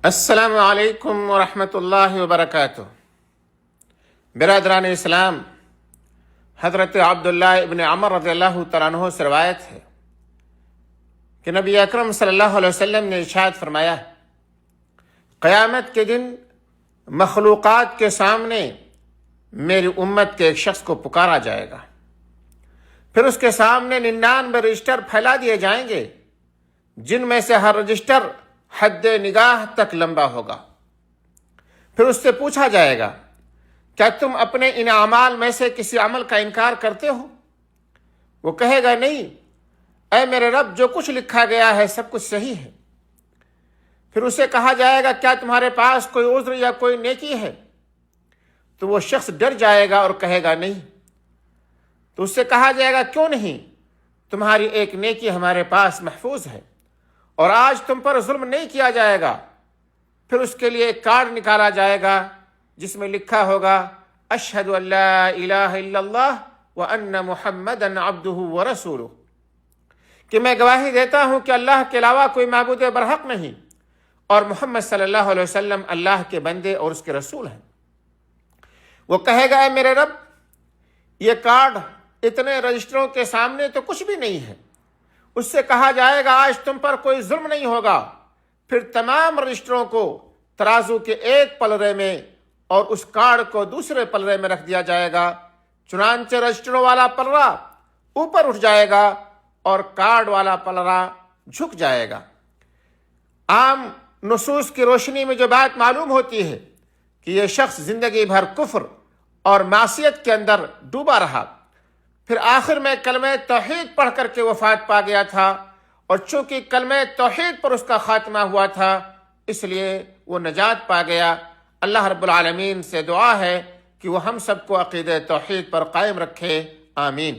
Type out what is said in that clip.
السلام علیکم ورحمۃ اللہ وبرکاتہ۔ برادران اسلام، حضرت عبداللہ ابن عمر رضی اللہ تعالیٰ عنہ سے روایت ہے کہ نبی اکرم صلی اللہ علیہ وسلم نے ارشاد فرمایا، قیامت کے دن مخلوقات کے سامنے میری امت کے ایک شخص کو پکارا جائے گا، پھر اس کے سامنے 99 رجسٹر پھیلا دیے جائیں گے، جن میں سے ہر رجسٹر حد نگاہ تک لمبا ہوگا۔ پھر اس سے پوچھا جائے گا، کیا تم اپنے ان اعمال میں سے کسی عمل کا انکار کرتے ہو؟ وہ کہے گا، نہیں اے میرے رب، جو کچھ لکھا گیا ہے سب کچھ صحیح ہے۔ پھر اسے کہا جائے گا، کیا تمہارے پاس کوئی عذر یا کوئی نیکی ہے؟ تو وہ شخص ڈر جائے گا اور کہے گا، نہیں۔ تو اس سے کہا جائے گا، کیوں نہیں؟ تمہاری ایک نیکی ہمارے پاس محفوظ ہے اور آج تم پر ظلم نہیں کیا جائے گا۔ پھر اس کے لیے ایک کارڈ نکالا جائے گا جس میں لکھا ہوگا، اشہد ان لا الہ الا اللہ وان محمدا عبدہ ورسولہ، کہ میں گواہی دیتا ہوں کہ اللہ کے علاوہ کوئی معبود برحق نہیں اور محمد صلی اللہ علیہ وسلم اللہ کے بندے اور اس کے رسول ہیں۔ وہ کہے گا، اے میرے رب، یہ کارڈ اتنے رجسٹروں کے سامنے تو کچھ بھی نہیں ہے۔ اس سے کہا جائے گا، آج تم پر کوئی ظلم نہیں ہوگا۔ پھر تمام رجسٹروں کو ترازو کے ایک پلڑے میں اور اس کارڈ کو دوسرے پلڑے میں رکھ دیا جائے گا، چنانچہ رجسٹروں والا پلڑا اوپر اٹھ جائے گا اور کارڈ والا پلڑا جھک جائے گا۔ عام نصوص کی روشنی میں جو بات معلوم ہوتی ہے کہ یہ شخص زندگی بھر کفر اور معصیت کے اندر ڈوبا رہا، پھر آخر میں کلمہ توحید پڑھ کر کے وفات پا گیا تھا، اور چونکہ کلمہ توحید پر اس کا خاتمہ ہوا تھا اس لیے وہ نجات پا گیا۔ اللہ رب العالمین سے دعا ہے کہ وہ ہم سب کو عقیدہ توحید پر قائم رکھے، آمین۔